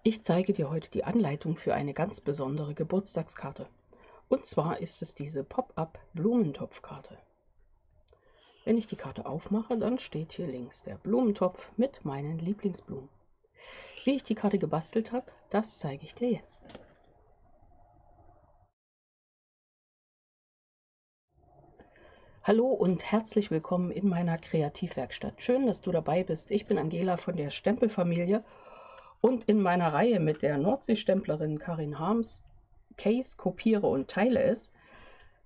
Ich zeige dir heute die Anleitung für eine ganz besondere Geburtstagskarte. Und zwar ist es diese Pop-up Blumentopfkarte. Wenn ich die Karte aufmache, dann steht hier links der Blumentopf mit meinen Lieblingsblumen. Wie ich die Karte gebastelt habe, das zeige ich dir jetzt. Hallo und herzlich willkommen in meiner Kreativwerkstatt. Schön, dass du dabei bist. Ich bin Angela von der Stempelfamilie und in meiner Reihe mit der Nordseestemplerin Karin Harms Case, kopiere und teile es,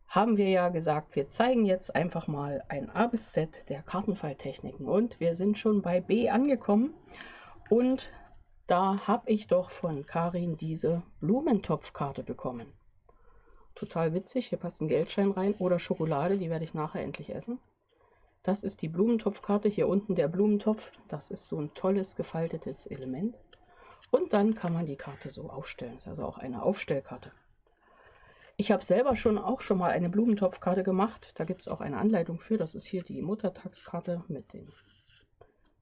haben wir ja gesagt, wir zeigen jetzt einfach mal ein A bis Z der Kartenfalttechniken. Und wir sind schon bei B angekommen. Und da habe ich doch von Karin diese Blumentopfkarte bekommen. Total witzig, hier passt ein Geldschein rein oder Schokolade, die werde ich nachher endlich essen. Das ist die Blumentopfkarte, hier unten der Blumentopf, das ist so ein tolles gefaltetes Element. Und dann kann man die Karte so aufstellen, das ist also auch eine Aufstellkarte. Ich habe selber schon mal eine Blumentopfkarte gemacht, da gibt es auch eine Anleitung für, das ist hier die Muttertagskarte mit dem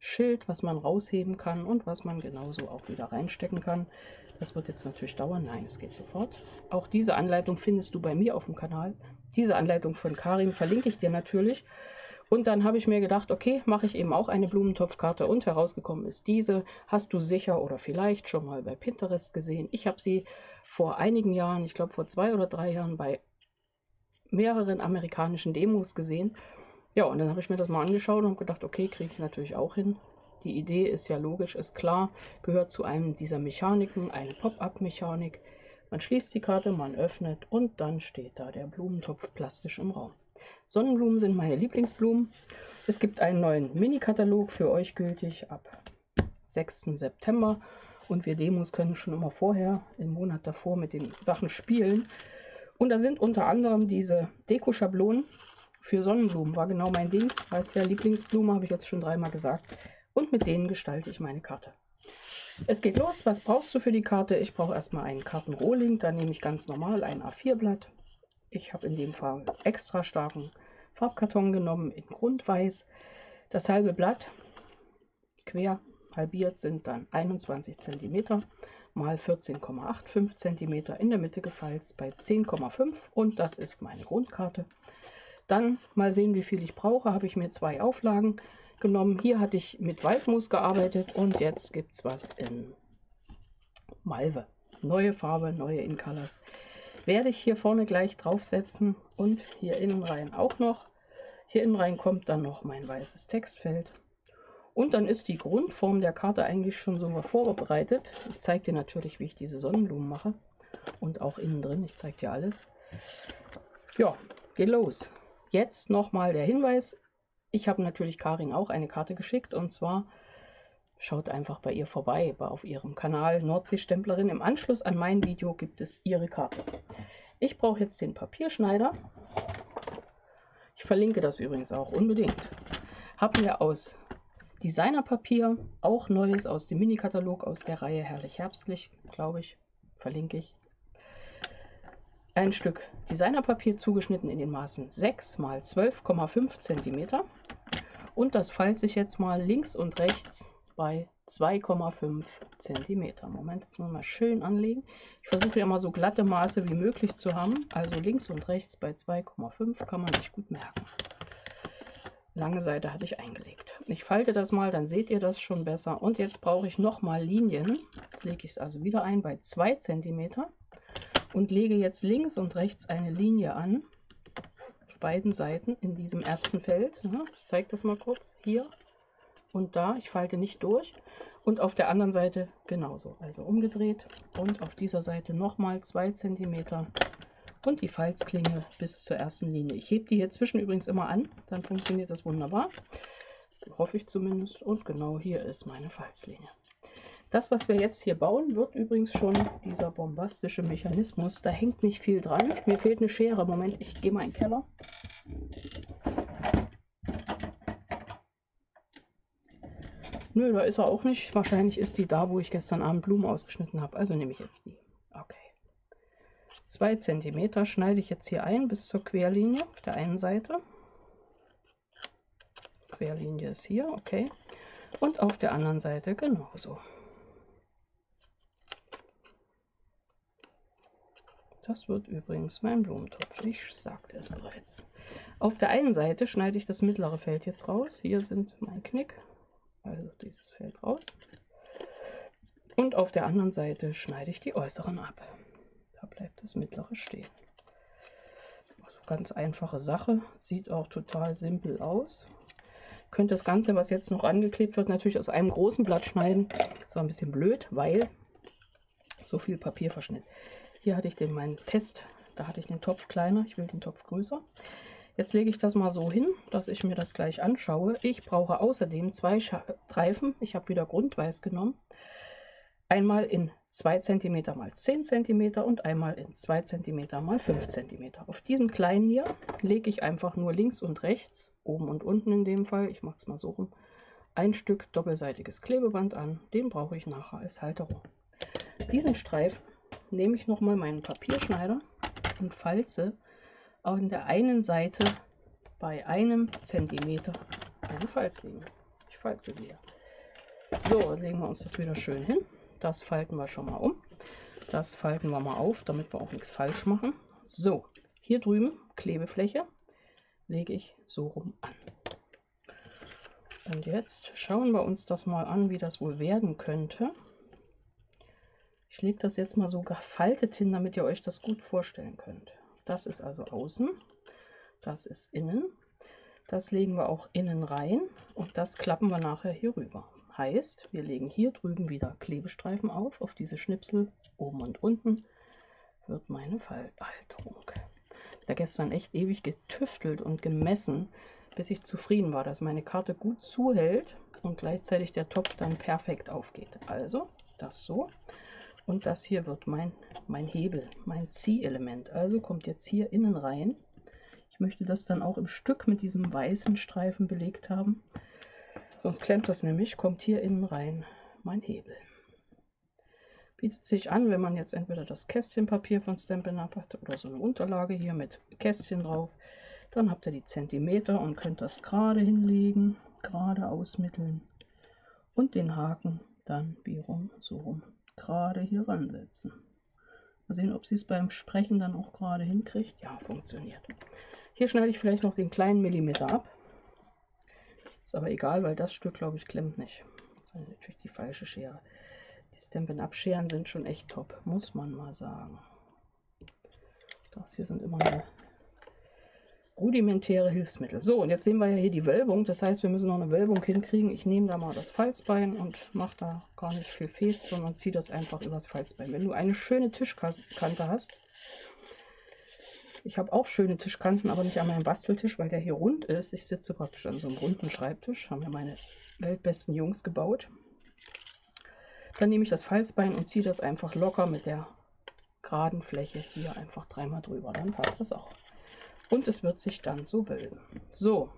Schild, was man rausheben kann und was man genauso auch wieder reinstecken kann. Das wird jetzt natürlich dauern. Nein, es geht sofort. Auch diese Anleitung findest du bei mir auf dem Kanal. Diese Anleitung von Karin verlinke ich dir natürlich. Und dann habe ich mir gedacht, okay, mache ich eben auch eine Blumentopfkarte und herausgekommen ist diese. Hast du sicher oder vielleicht schon mal bei Pinterest gesehen. Ich habe sie vor einigen Jahren, ich glaube vor 2 oder 3 Jahren bei mehreren amerikanischen Demos gesehen. Ja, und dann habe ich mir das mal angeschaut und gedacht, okay, kriege ich natürlich auch hin. Die Idee ist ja logisch, ist klar, gehört zu einem dieser Mechaniken, eine Pop-up-Mechanik. Man schließt die Karte, man öffnet und dann steht da der Blumentopf plastisch im Raum. Sonnenblumen sind meine Lieblingsblumen. Es gibt einen neuen Mini-Katalog für euch gültig ab 6. September. Und wir Demos können schon immer vorher, im Monat davor, mit den Sachen spielen. Und da sind unter anderem diese Deko-Schablonen. Für Sonnenblumen war genau mein Ding, weil es ja Lieblingsblume, habe ich jetzt schon 3-mal gesagt. Und mit denen gestalte ich meine Karte. Es geht los. Was brauchst du für die Karte? Ich brauche erstmal einen Kartenrohling. Da nehme ich ganz normal ein A4-Blatt. Ich habe in dem Fall extra starken Farbkarton genommen in Grundweiß. Das halbe Blatt quer halbiert sind dann 21 cm mal 14,85 cm, in der Mitte gefalzt bei 10,5 und das ist meine Grundkarte. Dann mal sehen, wie viel ich brauche. Habe ich mir 2 Auflagen genommen. Hier hatte ich mit Waldmoos gearbeitet und jetzt gibt es was in Malve. Neue Farbe, neue Incolors. Werde ich hier vorne gleich draufsetzen und hier innen rein auch noch. Hier innen rein kommt dann noch mein weißes Textfeld. Und dann ist die Grundform der Karte eigentlich schon so mal vorbereitet. Ich zeige dir natürlich, wie ich diese Sonnenblumen mache. Und auch innen drin, ich zeige dir alles. Ja, geht los. Jetzt nochmal der Hinweis, ich habe natürlich Karin auch eine Karte geschickt und zwar schaut einfach bei ihr vorbei, auf ihrem Kanal Nordseestemplerin. Im Anschluss an mein Video gibt es ihre Karte. Ich brauche jetzt den Papierschneider. Ich verlinke das übrigens auch unbedingt. Habe mir aus Designerpapier, auch Neues aus dem Mini-Katalog aus der Reihe Herrlich Herbstlich, glaube ich, verlinke ich. Ein Stück Designerpapier zugeschnitten in den Maßen 6 x 12,5 cm und das falte ich jetzt mal links und rechts bei 2,5 cm. Moment, jetzt muss man mal schön anlegen. Ich versuche ja mal so glatte Maße wie möglich zu haben, also links und rechts bei 2,5 kann man sich gut merken. Lange Seite hatte ich eingelegt. Ich falte das mal, dann seht ihr das schon besser. Und jetzt brauche ich nochmal Linien. Jetzt lege ich es also wieder ein bei 2 cm. Und lege jetzt links und rechts eine Linie an, auf beiden Seiten in diesem ersten Feld. Ich zeige das mal kurz, hier und da, ich falte nicht durch. Und auf der anderen Seite genauso, also umgedreht. Und auf dieser Seite nochmal 2 cm und die Falzklinge bis zur ersten Linie. Ich hebe die hier zwischen übrigens immer an, dann funktioniert das wunderbar. Hoffe ich zumindest. Und genau hier ist meine Falzlinie. Das, was wir jetzt hier bauen, wird übrigens schon dieser bombastische Mechanismus. Da hängt nicht viel dran. Mir fehlt eine Schere. Moment, ich gehe mal in den Keller. Nö, da ist er auch nicht. Wahrscheinlich ist die da, wo ich gestern Abend Blumen ausgeschnitten habe. Also nehme ich jetzt die. Okay. 2 cm schneide ich jetzt hier ein bis zur Querlinie auf der einen Seite. Querlinie ist hier, okay. Und auf der anderen Seite genauso. Das wird übrigens mein Blumentopf, ich sagte es bereits. Auf der einen Seite schneide ich das mittlere Feld jetzt raus. Hier sind mein Knick, also dieses Feld raus. Und auf der anderen Seite schneide ich die äußeren ab. Da bleibt das mittlere stehen. Also ganz einfache Sache, sieht auch total simpel aus. Könnt das Ganze, was jetzt noch angeklebt wird, natürlich aus einem großen Blatt schneiden. Das war ein bisschen blöd, weil so viel Papierverschnitt. Hier hatte ich meinen Test, da hatte ich den Topf kleiner, ich will den Topf größer. Jetzt lege ich das mal so hin, dass ich mir das gleich anschaue. Ich brauche außerdem 2 Streifen, ich habe wieder Grundweiß genommen. Einmal in 2 cm x 10 cm und einmal in 2 cm x 5 cm. Auf diesem kleinen hier lege ich einfach nur links und rechts, oben und unten in dem Fall, ich mache es mal so rum, ein Stück doppelseitiges Klebeband an. Den brauche ich nachher als Halterung. Diesen Streifen nehme ich nochmal meinen Papierschneider und falze an der einen Seite bei 1 Zentimeter eine Falzlinie. Ich falze sie ja. So, legen wir uns das wieder schön hin. Das falten wir schon mal um. Das falten wir mal auf, damit wir auch nichts falsch machen. So, hier drüben Klebefläche lege ich so rum an. Und jetzt schauen wir uns das mal an, wie das wohl werden könnte. Ich lege das jetzt mal so gefaltet hin, damit ihr euch das gut vorstellen könnt. Das ist also außen, das ist innen. Das legen wir auch innen rein und das klappen wir nachher hier rüber. Heißt, wir legen hier drüben wieder Klebestreifen auf diese Schnipsel, oben und unten wird meine Falthalterung. Ich habe da gestern echt ewig getüftelt und gemessen, bis ich zufrieden war, dass meine Karte gut zuhält und gleichzeitig der Topf dann perfekt aufgeht. Also das so und das hier wird mein Hebel, mein Ziehelement. Also kommt jetzt hier innen rein. Ich möchte das dann auch im Stück mit diesem weißen Streifen belegt haben. Sonst klemmt das nämlich, kommt hier innen rein mein Hebel. Bietet sich an, wenn man jetzt entweder das Kästchenpapier von Stampin' Up hat oder so eine Unterlage hier mit Kästchen drauf. Dann habt ihr die Zentimeter und könnt das gerade hinlegen, gerade ausmitteln und den Haken dann wie rum, so rum, gerade hier ransetzen. Mal sehen, ob sie es beim Sprechen dann auch gerade hinkriegt. Ja, funktioniert. Hier schneide ich vielleicht noch den kleinen Millimeter ab. Ist aber egal, weil das Stück, glaube ich, klemmt nicht. Das ist natürlich die falsche Schere. Die Stampin' Up Scheren sind schon echt top, muss man mal sagen. Das hier sind immer nur rudimentäre Hilfsmittel. So, und jetzt sehen wir ja hier die Wölbung. Das heißt, wir müssen noch eine Wölbung hinkriegen. Ich nehme da mal das Falzbein und mache da gar nicht viel Fets, sondern ziehe das einfach übers Falzbein. Wenn du eine schöne Tischkante hast, ich habe auch schöne Tischkanten, aber nicht an meinem Basteltisch, weil der hier rund ist. Ich sitze praktisch an so einem runden Schreibtisch. Haben mir meine weltbesten Jungs gebaut. Dann nehme ich das Falzbein und ziehe das einfach locker mit der geraden Fläche hier einfach dreimal drüber. Dann passt das auch. Und es wird sich dann so wölben. So,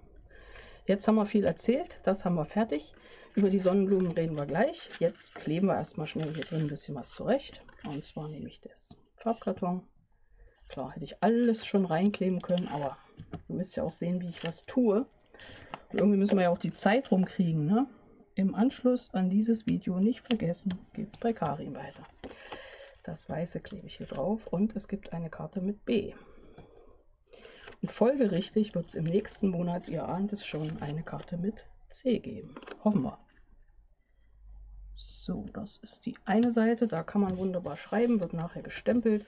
jetzt haben wir viel erzählt. Das haben wir fertig. Über die Sonnenblumen reden wir gleich. Jetzt kleben wir erstmal schnell hier drin ein bisschen was zurecht. Und zwar nehme ich das Farbkarton. Klar, hätte ich alles schon reinkleben können, aber ihr müsst ja auch sehen, wie ich was tue. Und irgendwie müssen wir ja auch die Zeit rumkriegen, ne? Im Anschluss an dieses Video nicht vergessen, geht es bei Karin weiter. Das Weiße klebe ich hier drauf und es gibt eine Karte mit B. Und folgerichtig wird es im nächsten Monat, ihr ahnt es schon, eine Karte mit C geben. Hoffen wir. So, das ist die eine Seite, da kann man wunderbar schreiben, wird nachher gestempelt.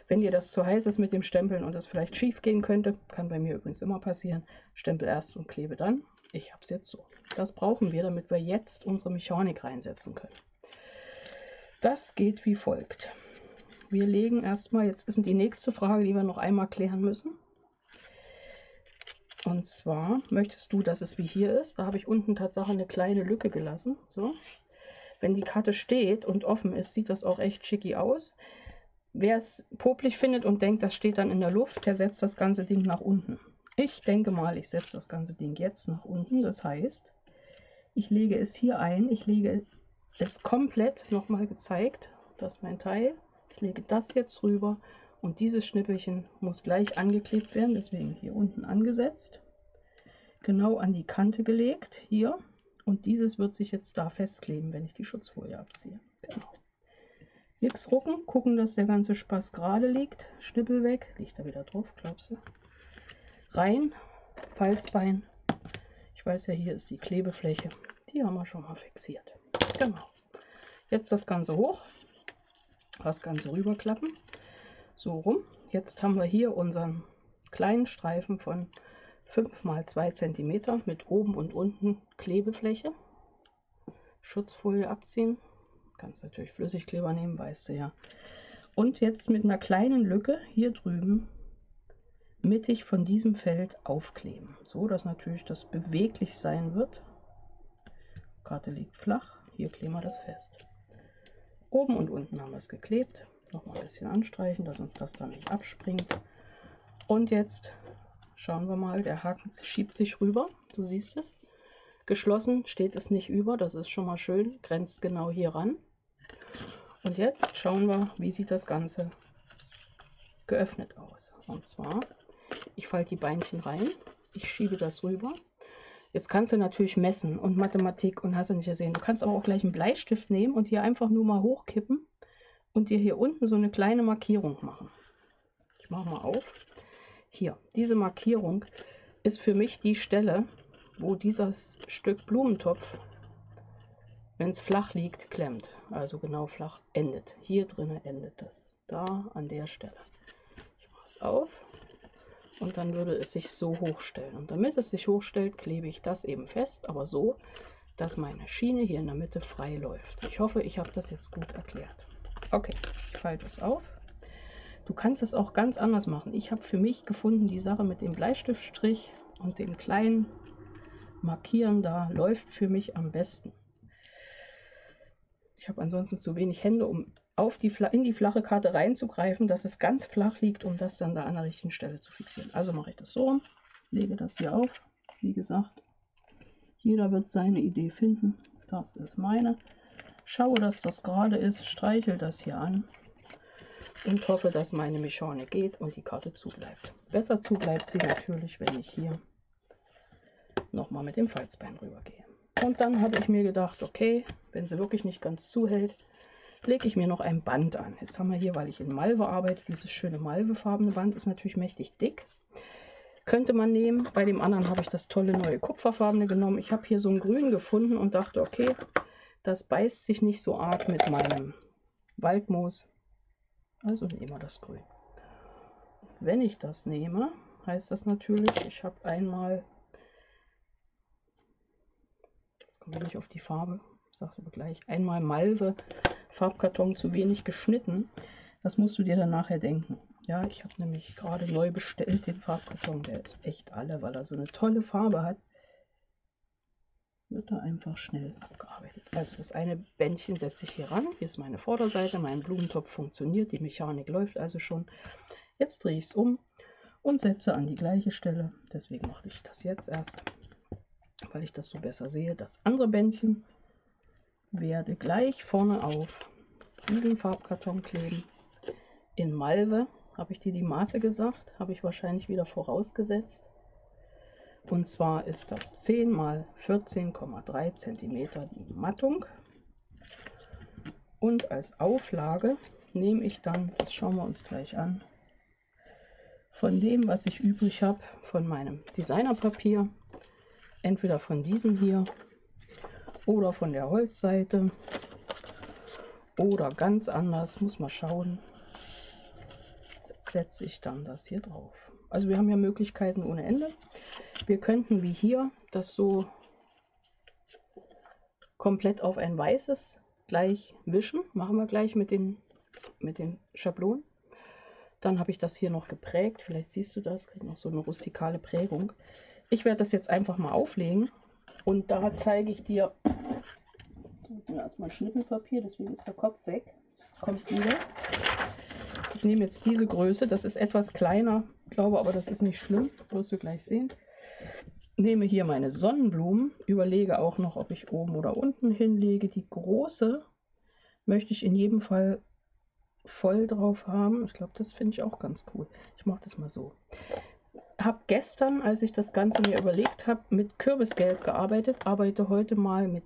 Wenn dir das zu heiß ist mit dem Stempeln und das vielleicht schief gehen könnte, kann bei mir übrigens immer passieren, stempel erst und klebe dann. Ich habe es jetzt so. Das brauchen wir, damit wir jetzt unsere Mechanik reinsetzen können. Das geht wie folgt. Wir legen erstmal, jetzt ist die nächste Frage, die wir noch einmal klären müssen. Und zwar, möchtest du, dass es wie hier ist? Da habe ich unten tatsächlich eine kleine Lücke gelassen. So. Wenn die Karte steht und offen ist, sieht das auch echt schicki aus. Wer es popelig findet und denkt, das steht dann in der Luft, der setzt das ganze Ding nach unten. Ich denke mal, ich setze das ganze Ding jetzt nach unten. Das heißt, ich lege es hier ein. Ich lege es komplett, nochmal gezeigt, das ist mein Teil. Ich lege das jetzt rüber und dieses Schnippelchen muss gleich angeklebt werden. Deswegen hier unten angesetzt. Genau an die Kante gelegt, hier. Und dieses wird sich jetzt da festkleben, wenn ich die Schutzfolie abziehe. Genau. Nichts rucken, gucken, dass der ganze Spaß gerade liegt. Schnippel weg, liegt da wieder drauf, glaubst du? Rein, Falzbein. Ich weiß ja, hier ist die Klebefläche. Die haben wir schon mal fixiert. Genau. Jetzt das Ganze hoch, das Ganze rüberklappen. So rum. Jetzt haben wir hier unseren kleinen Streifen von 5 x 2 cm mit oben und unten Klebefläche. Schutzfolie abziehen. Kannst natürlich Flüssigkleber nehmen, weißt du ja. Und jetzt mit einer kleinen Lücke hier drüben mittig von diesem Feld aufkleben. So, dass natürlich das beweglich sein wird. Die Karte liegt flach. Hier kleben wir das fest. Oben und unten haben wir es geklebt. Noch mal ein bisschen anstreichen, dass uns das dann nicht abspringt. Und jetzt schauen wir mal, der Haken schiebt sich rüber. Du siehst es. Geschlossen steht es nicht über, das ist schon mal schön, grenzt genau hier ran. Und jetzt schauen wir, wie sieht das Ganze geöffnet aus. Und zwar, ich falte die Beinchen rein, ich schiebe das rüber. Jetzt kannst du natürlich messen und Mathematik und hast du nicht gesehen. Du kannst aber auch gleich einen Bleistift nehmen und hier einfach nur mal hochkippen und dir hier unten so eine kleine Markierung machen. Ich mache mal auf. Hier, diese Markierung ist für mich die Stelle, wo dieses Stück Blumentopf, wenn es flach liegt, klemmt. Also genau flach endet. Hier drinnen endet das. Da an der Stelle. Ich mache es auf und dann würde es sich so hochstellen. Und damit es sich hochstellt, klebe ich das eben fest, aber so, dass meine Schiene hier in der Mitte frei läuft. Ich hoffe, ich habe das jetzt gut erklärt. Okay, ich falte es auf. Du kannst es auch ganz anders machen. Ich habe für mich gefunden, die Sache mit dem Bleistiftstrich und dem kleinen Markieren da läuft für mich am besten. Ich habe ansonsten zu wenig Hände, um in die flache Karte reinzugreifen, dass es ganz flach liegt, um das dann da an der richtigen Stelle zu fixieren. Also mache ich das so rum, lege das hier auf. Wie gesagt, jeder wird seine Idee finden. Das ist meine. Schaue, dass das gerade ist, streichel das hier an und hoffe, dass meine Mechanik geht und die Karte zubleibt. Besser zubleibt sie natürlich, wenn ich hier nochmal mit dem Falzbein rübergehe. Und dann habe ich mir gedacht, okay, wenn sie wirklich nicht ganz zuhält, lege ich mir noch ein Band an. Jetzt haben wir hier, weil ich in Malve arbeite, dieses schöne malvefarbene Band ist natürlich mächtig dick. Könnte man nehmen. Bei dem anderen habe ich das tolle neue kupferfarbene genommen. Ich habe hier so ein Grün gefunden und dachte, okay, das beißt sich nicht so arg mit meinem Waldmoos. Also nehmen wir das Grün. Wenn ich das nehme, heißt das natürlich, ich habe einmal, jetzt komme ich nicht auf die Farbe, sage aber gleich, einmal Malve Farbkarton zu wenig geschnitten. Das musst du dir dann nachher denken. Ja, ich habe nämlich gerade neu bestellt den Farbkarton, der ist echt alle, weil er so eine tolle Farbe hat. Wird da einfach schnell abgearbeitet. Also das eine Bändchen setze ich hier ran. Hier ist meine Vorderseite, mein Blumentopf funktioniert, die Mechanik läuft also schon. Jetzt drehe ich es um und setze an die gleiche Stelle. Deswegen mache ich das jetzt erst, weil ich das so besser sehe. Das andere Bändchen werde gleich vorne auf diesen Farbkarton kleben. In Malve, habe ich dir die Maße gesagt, habe ich wahrscheinlich wieder vorausgesetzt. Und zwar ist das 10 x 14,3 cm die Mattung. Und als Auflage nehme ich dann, das schauen wir uns gleich an, von dem, was ich übrig habe, von meinem Designerpapier, entweder von diesem hier oder von der Holzseite oder ganz anders, muss man schauen, setze ich dann das hier drauf. Also wir haben ja Möglichkeiten ohne Ende. Wir könnten wie hier das so komplett auf ein weißes gleich wischen. Machen wir gleich mit den Schablonen. Dann habe ich das hier noch geprägt. Vielleicht siehst du das, kriegt noch so eine rustikale Prägung. Ich werde das jetzt einfach mal auflegen und da zeige ich dir, erstmal Schnippelpapier, deswegen ist der Kopf weg. Kommt wieder. Ich nehme jetzt diese Größe, das ist etwas kleiner, glaube aber das ist nicht schlimm, wirst du gleich sehen. Nehme hier meine Sonnenblumen, überlege auch noch, ob ich oben oder unten hinlege. Die große möchte ich in jedem Fall voll drauf haben. Ich glaube, das finde ich auch ganz cool. Ich mache das mal so. Habe gestern, als ich das Ganze mir überlegt habe, mit Kürbisgelb gearbeitet. Arbeite heute mal mit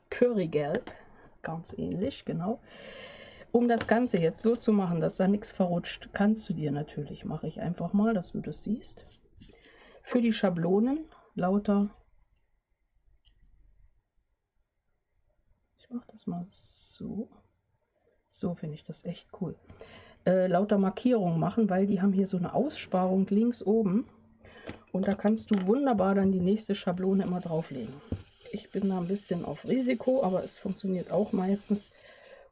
Currygelb. ganz ähnlich, genau. Um das Ganze jetzt so zu machen, dass da nichts verrutscht, kannst du dir natürlich, mache ich einfach mal, dass du das siehst, für die Schablonen lauter, ich mache das mal so, so finde ich das echt cool, lauter Markierungen machen, weil die haben hier so eine Aussparung links oben und da kannst du wunderbar dann die nächste Schablone immer drauflegen. Ich bin da ein bisschen auf Risiko, aber es funktioniert auch meistens.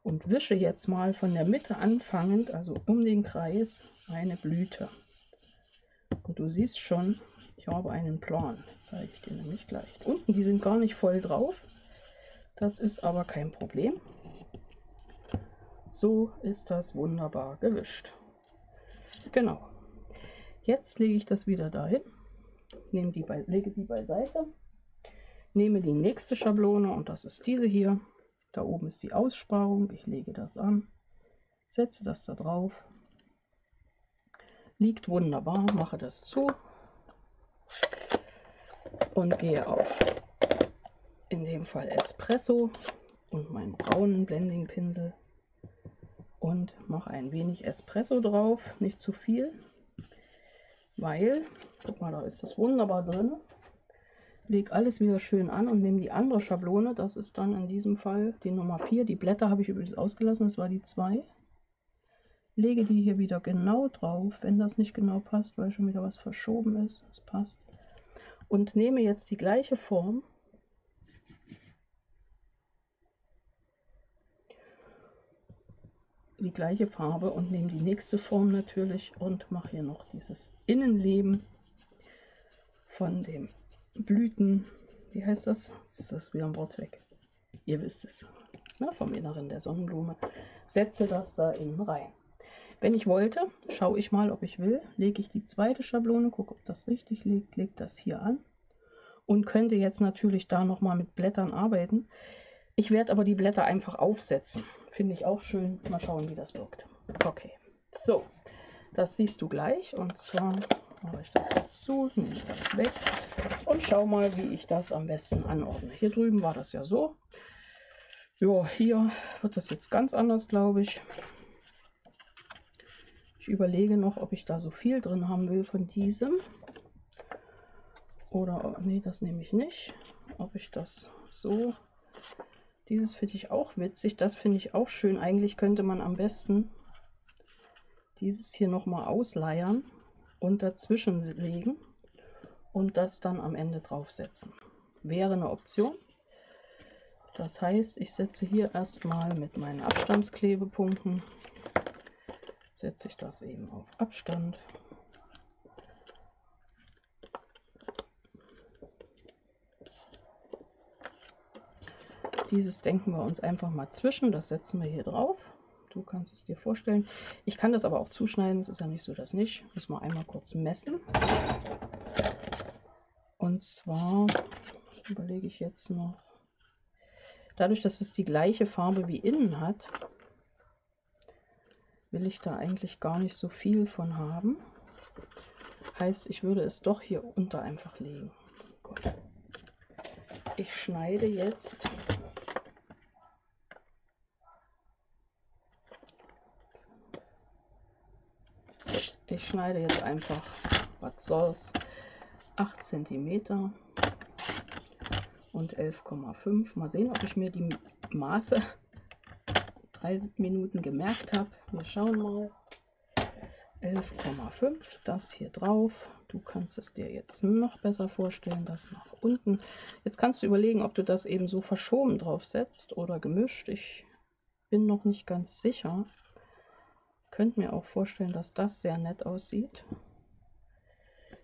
Und wische jetzt mal von der Mitte anfangend, also um den Kreis, eine Blüte. Und du siehst schon, ich habe einen Plan, zeige ich dir nämlich gleich. Unten, die sind gar nicht voll drauf, das ist aber kein Problem. So ist das wunderbar gewischt. Genau. Jetzt lege ich das wieder dahin, lege die beiseite, nehme die nächste Schablone und das ist diese hier. Da oben ist die Aussparung, ich lege das an, setze das da drauf, liegt wunderbar, mache das zu und gehe auf, in dem Fall Espresso und meinen braunen Blending-Pinsel und mache ein wenig Espresso drauf, nicht zu viel, weil, guck mal, da ist das wunderbar drin. Lege alles wieder schön an und nehme die andere Schablone, das ist dann in diesem Fall die Nummer 4. Die Blätter habe ich übrigens ausgelassen, das war die 2. Lege die hier wieder genau drauf, wenn das nicht genau passt, weil schon wieder was verschoben ist, das passt. Und nehme jetzt die gleiche Form die gleiche Farbe und nehme die nächste Form natürlich und mache hier noch dieses Innenleben von dem Blüten, wie heißt das? Jetzt ist das wieder ein Wort weg. Ihr wisst es. Na, vom Inneren der Sonnenblume. Setze das da innen rein. Wenn ich wollte, schaue ich mal, ob ich will, lege ich die zweite Schablone, gucke, ob das richtig liegt, lege das hier an und könnte jetzt natürlich da nochmal mit Blättern arbeiten. Ich werde aber die Blätter einfach aufsetzen. Finde ich auch schön. Mal schauen, wie das wirkt. Okay, so, das siehst du gleich. Und zwar mache ich das jetzt zu, nehme das weg und schau mal, wie ich das am besten anordne. Hier drüben war das ja so. Ja, hier wird das jetzt ganz anders, glaube ich. Ich überlege noch, ob ich da so viel drin haben will von diesem. Oder, nee, das nehme ich nicht. Ob ich das so... Dieses finde ich auch witzig, das finde ich auch schön. Eigentlich könnte man am besten dieses hier nochmal ausleiern und dazwischen legen und das dann am Ende draufsetzen. Wäre eine Option. Das heißt, ich setze hier erstmal mit meinen Abstandsklebepunkten, setze ich das eben auf Abstand. Dieses denken wir uns einfach mal zwischen, das setzen wir hier drauf. Du kannst es dir vorstellen. Ich kann das aber auch zuschneiden, es ist ja nicht so, dass nicht. Muss mal einmal kurz messen. Und zwar überlege ich jetzt noch, dadurch, dass es die gleiche Farbe wie innen hat, will ich da eigentlich gar nicht so viel von haben. Heißt, ich würde es doch hier unter einfach legen. Gut. Ich schneide jetzt einfach, was soll's, 8 cm und 11,5. Mal sehen, ob ich mir die Maße 3 Minuten gemerkt habe. Wir schauen mal. 11,5, das hier drauf. Du kannst es dir jetzt noch besser vorstellen, das nach unten. Jetzt kannst du überlegen, ob du das eben so verschoben drauf setzt oder gemischt. Ich bin noch nicht ganz sicher. Ich könnte mir auch vorstellen, dass das sehr nett aussieht.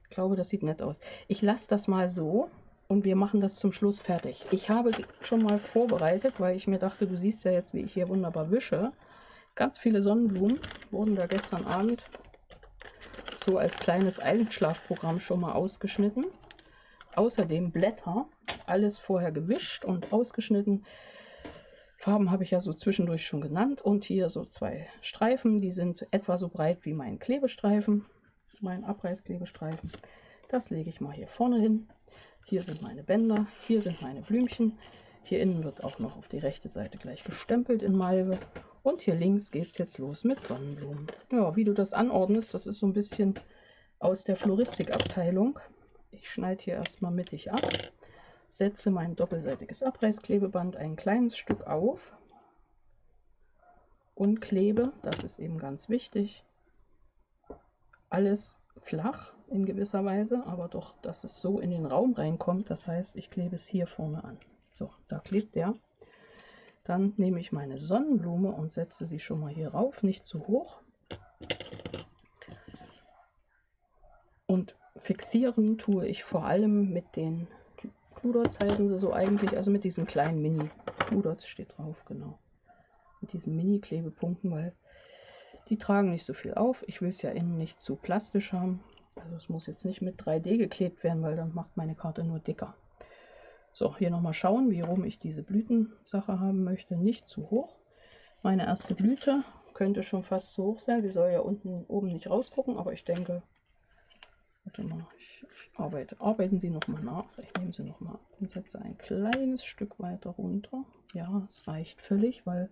Ich glaube, das sieht nett aus. Ich lasse das mal so und wir machen das zum Schluss fertig. Ich habe schon mal vorbereitet, weil ich mir dachte, du siehst ja jetzt, wie ich hier wunderbar wische. Ganz viele Sonnenblumen wurden da gestern Abend so als kleines Einschlafprogramm schon mal ausgeschnitten. Außerdem Blätter, alles vorher gewischt und ausgeschnitten. Farben habe ich ja so zwischendurch schon genannt. Und hier so 2 Streifen, die sind etwa so breit wie mein Klebestreifen, mein Abreißklebestreifen. Das lege ich mal hier vorne hin. Hier sind meine Bänder, hier sind meine Blümchen. Hier innen wird auch noch auf die rechte Seite gleich gestempelt in Malve. Und hier links geht es jetzt los mit Sonnenblumen. Ja, wie du das anordnest, das ist so ein bisschen aus der Floristikabteilung. Ich schneide hier erstmal mittig ab, setze mein doppelseitiges Abreißklebeband ein kleines Stück auf und klebe, das ist eben ganz wichtig, alles flach in gewisser Weise, aber doch, dass es so in den Raum reinkommt. Das heißt, ich klebe es hier vorne an. So, da klebt der. Dann nehme ich meine Sonnenblume und setze sie schon mal hier rauf, nicht zu hoch. Und fixieren tue ich vor allem mit den Kludots, heißen sie so eigentlich, also mit diesen kleinen Mini-Kludots steht drauf, genau. Mit diesen Mini-Klebepunkten, weil die tragen nicht so viel auf. Ich will es ja innen nicht zu plastisch haben. Also es muss jetzt nicht mit 3D geklebt werden, weil dann macht meine Karte nur dicker. So, hier nochmal schauen, wie rum ich diese Blütensache haben möchte. Nicht zu hoch. Meine erste Blüte könnte schon fast zu hoch sein. Sie soll ja oben nicht rausgucken, aber ich denke, warte mal, ich arbeiten Sie nochmal nach. Ich nehme sie nochmal und setze ein kleines Stück weiter runter. Ja, es reicht völlig, weil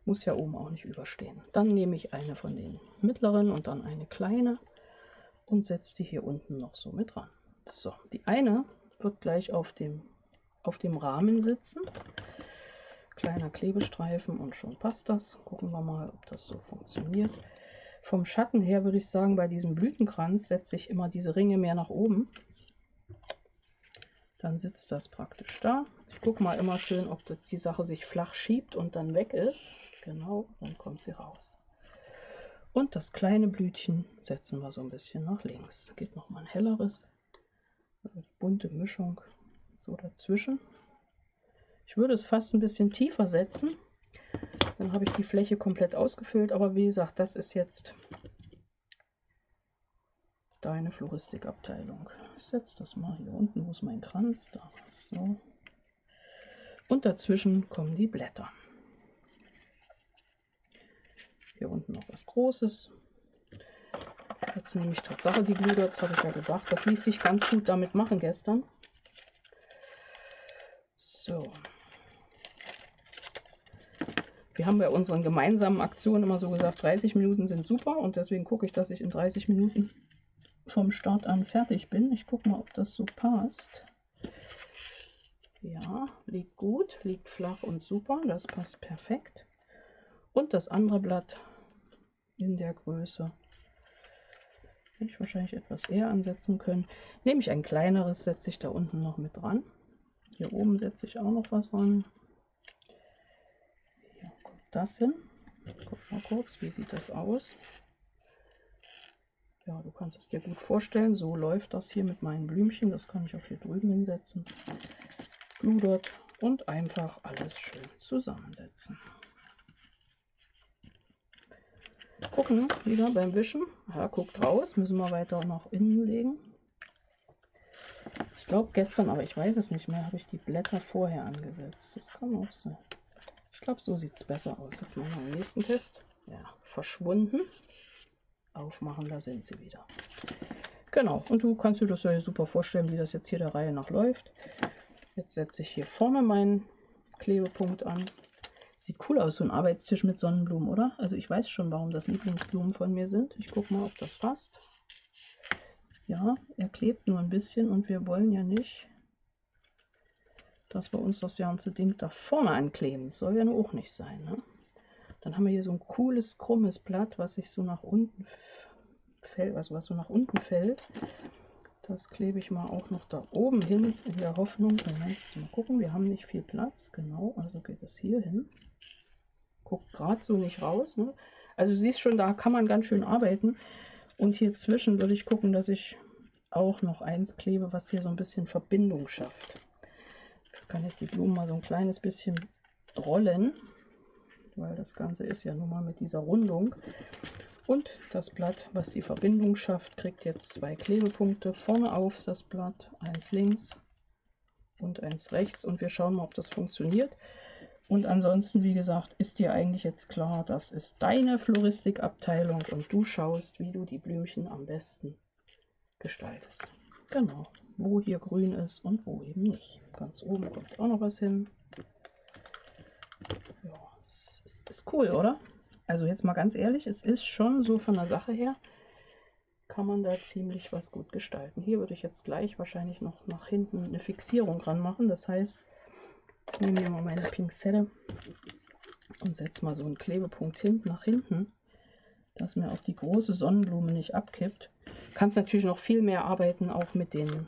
muss ja oben auch nicht überstehen. Dann nehme ich eine von den mittleren und dann eine kleine und setze die hier unten noch so mit ran. So, die eine wird gleich auf dem Rahmen sitzen. Kleiner Klebestreifen und schon passt das. Gucken wir mal, ob das so funktioniert. Vom Schatten her würde ich sagen, bei diesem Blütenkranz setze ich immer diese Ringe mehr nach oben. Dann sitzt das praktisch da. Ich gucke mal immer schön, ob die Sache sich flach schiebt und dann weg ist. Genau, dann kommt sie raus. Und das kleine Blütchen setzen wir so ein bisschen nach links. Geht noch mal ein helleres. Also die bunte Mischung so dazwischen. Ich würde es fast ein bisschen tiefer setzen. Dann habe ich die Fläche komplett ausgefüllt. Aber wie gesagt, das ist jetzt deine Floristikabteilung. Ich setze das mal hier unten. Wo ist mein Kranz? Da. So. Und dazwischen kommen die Blätter. Hier unten noch was Großes. Jetzt nehme ich Tatsache die Gludots, habe ich ja gesagt. Das ließ sich ganz gut damit machen gestern. So. Wir haben bei unseren gemeinsamen Aktionen immer so gesagt, 30 Minuten sind super. Und deswegen gucke ich, dass ich in 30 Minuten vom Start an fertig bin. Ich gucke mal, ob das so passt. Ja, liegt gut, liegt flach und super. Das passt perfekt. Und das andere Blatt in der Größe hätte ich wahrscheinlich etwas eher ansetzen können. Nehme ich ein kleineres, setze ich da unten noch mit dran. Hier oben setze ich auch noch was ran. Hier kommt das hin. Guck mal kurz, wie sieht das aus? Ja, du kannst es dir gut vorstellen. So läuft das hier mit meinen Blümchen. Das kann ich auch hier drüben hinsetzen. Gludot und einfach alles schön zusammensetzen. Gucken, wieder beim Wischen. Ja, guckt raus, müssen wir weiter nach innen legen. Ich glaube gestern, aber ich weiß es nicht mehr, habe ich die Blätter vorher angesetzt. Das kann auch sein. Ich glaube, so sieht es besser aus. Jetzt machen wir den nächsten Test. Ja, verschwunden. Aufmachen, da sind sie wieder. Genau, und du kannst dir das ja super vorstellen, wie das jetzt hier der Reihe nach läuft. Jetzt setze ich hier vorne meinen Klebepunkt an. Sieht cool aus, so ein Arbeitstisch mit Sonnenblumen, oder? Also ich weiß schon, warum das Lieblingsblumen von mir sind. Ich gucke mal, ob das passt. Ja, er klebt nur ein bisschen und wir wollen ja nicht, dass wir uns das ganze Ding da vorne ankleben. Das soll ja nur auch nicht sein, ne? Dann haben wir hier so ein cooles, krummes Blatt, was sich so nach unten fällt, also was so nach unten fällt. Das klebe ich mal auch noch da oben hin, in der Hoffnung. Moment, mal gucken, wir haben nicht viel Platz. Genau, also geht es hier hin. Guckt gerade so nicht raus, ne? Also du siehst schon, da kann man ganz schön arbeiten. Und hier zwischen würde ich gucken, dass ich auch noch eins klebe, was hier so ein bisschen Verbindung schafft. Ich kann jetzt die Blumen mal so ein kleines bisschen rollen, weil das Ganze ist ja nun mal mit dieser Rundung. Und das Blatt, was die Verbindung schafft, kriegt jetzt 2 Klebepunkte vorne auf das Blatt, eins links und eins rechts. Und wir schauen mal, ob das funktioniert. Und ansonsten, wie gesagt, ist dir eigentlich jetzt klar, das ist deine Floristikabteilung und du schaust, wie du die Blümchen am besten gestaltest. Genau, wo hier grün ist und wo eben nicht. Ganz oben kommt auch noch was hin. Ja, es ist cool, oder? Also jetzt mal ganz ehrlich, es ist schon so von der Sache her, kann man da ziemlich was gut gestalten. Hier würde ich jetzt gleich wahrscheinlich noch nach hinten eine Fixierung dran machen. Das heißt, ich nehme hier mal meine Pinzette und setze mal so einen Klebepunkt nach hinten, dass mir auch die große Sonnenblume nicht abkippt. Kannst natürlich noch viel mehr arbeiten, auch mit den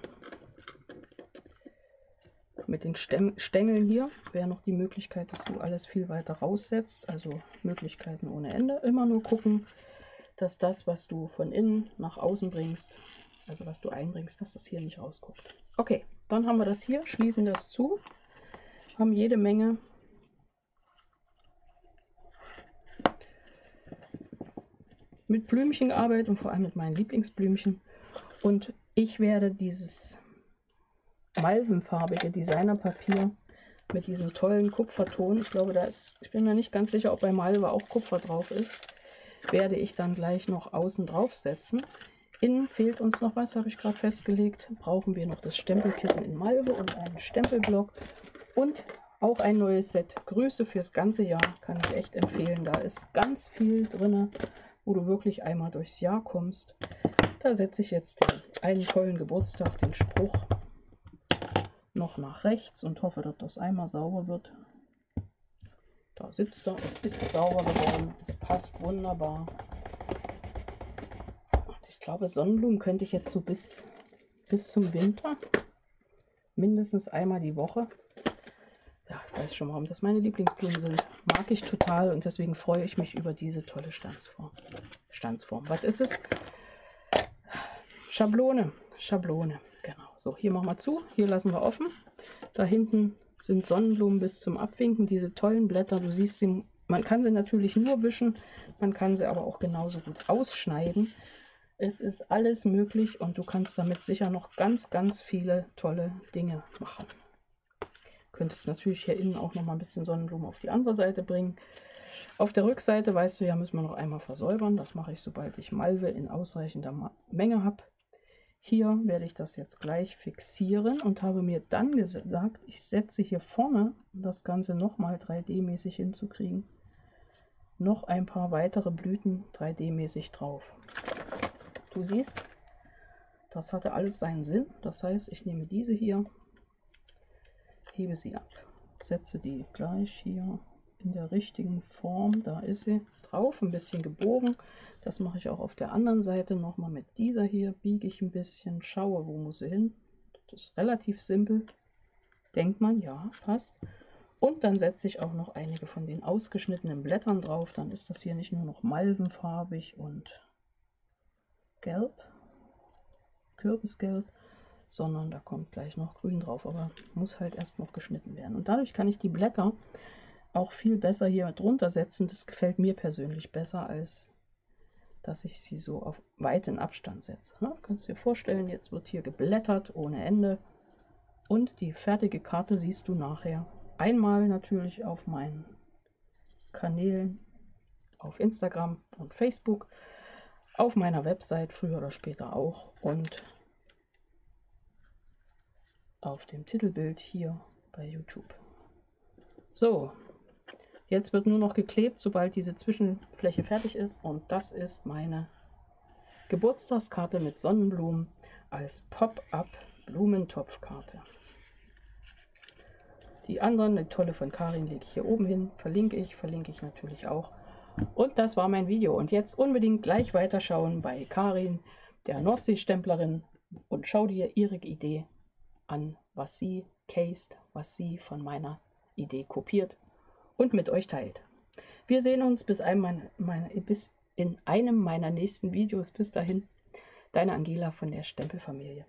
Stängeln hier. Wäre noch die Möglichkeit, dass du alles viel weiter raussetzt. Also Möglichkeiten ohne Ende. Immer nur gucken, dass das, was du von innen nach außen bringst, also was du einbringst, dass das hier nicht rausguckt. Okay, dann haben wir das hier, schließen das zu, haben jede Menge mit Blümchen gearbeitet und vor allem mit meinen Lieblingsblümchen. Und ich werde dieses malvenfarbige Designerpapier mit diesem tollen Kupferton, ich glaube, ich bin mir nicht ganz sicher, ob bei Malve auch Kupfer drauf ist, werde ich dann gleich noch außen drauf setzen. Innen fehlt uns noch was, habe ich gerade festgelegt. Brauchen wir noch das Stempelkissen in Malve und einen Stempelblock und auch ein neues Set Grüße fürs ganze Jahr, kann ich echt empfehlen. Da ist ganz viel drin, wo du wirklich einmal durchs Jahr kommst. Da setze ich jetzt einen tollen Geburtstag, den Spruch, noch nach rechts und hoffe, dass das einmal sauber wird. Da sitzt er, es ist sauber geworden, es passt wunderbar. Ich glaube, Sonnenblumen könnte ich jetzt so bis zum Winter mindestens einmal die Woche. Ja, ich weiß schon, warum das meine Lieblingsblumen sind. Mag ich total und deswegen freue ich mich über diese tolle Stanzform. Was ist es? Schablone. Genau. So, hier machen wir zu. Hier lassen wir offen. Da hinten sind Sonnenblumen bis zum Abwinken. Diese tollen Blätter, du siehst sie, man kann sie natürlich nur wischen, man kann sie aber auch genauso gut ausschneiden. Es ist alles möglich und du kannst damit sicher noch ganz, ganz viele tolle Dinge machen. Könntest natürlich hier innen auch noch mal ein bisschen Sonnenblumen auf die andere Seite bringen. Auf der Rückseite, weißt du ja, müssen wir noch einmal versäubern. Das mache ich, sobald ich Malve in ausreichender Menge habe. Hier werde ich das jetzt gleich fixieren und habe mir dann gesagt, ich setze hier vorne, um das Ganze nochmal 3D-mäßig hinzukriegen, noch ein paar weitere Blüten 3D-mäßig drauf. Du siehst, das hatte alles seinen Sinn. Das heißt, ich nehme diese hier, hebe sie ab, setze die gleich hier in der richtigen Form, da ist sie, drauf, ein bisschen gebogen. Das mache ich auch auf der anderen Seite nochmal mit dieser hier, biege ich ein bisschen, schaue, wo muss sie hin. Das ist relativ simpel, denkt man, ja, passt. Und dann setze ich auch noch einige von den ausgeschnittenen Blättern drauf, dann ist das hier nicht nur noch malvenfarbig und gelb, Kürbisgelb, sondern da kommt gleich noch grün drauf, aber muss halt erst noch geschnitten werden. Und dadurch kann ich die Blätter auch viel besser hier drunter setzen. Das gefällt mir persönlich besser, als dass ich sie so auf weiten Abstand setze. Ne? Kannst dir vorstellen, jetzt wird hier geblättert ohne Ende und die fertige Karte siehst du nachher. Einmal natürlich auf meinen Kanälen auf Instagram und Facebook, auf meiner Website früher oder später auch und auf dem Titelbild hier bei YouTube. So, jetzt wird nur noch geklebt, sobald diese Zwischenfläche fertig ist und das ist meine Geburtstagskarte mit Sonnenblumen als Pop-up Blumentopfkarte. Die anderen, eine tolle von Karin, lege ich hier oben hin, verlinke ich natürlich auch. Und das war mein Video. Und jetzt unbedingt gleich weiterschauen bei Karin, der Nordseestemplerin, und schau dir ihre Idee an, was sie cased, was sie von meiner Idee kopiert und mit euch teilt. Wir sehen uns bis in einem meiner nächsten Videos. Bis dahin, deine Angela von der Stempelfamilie.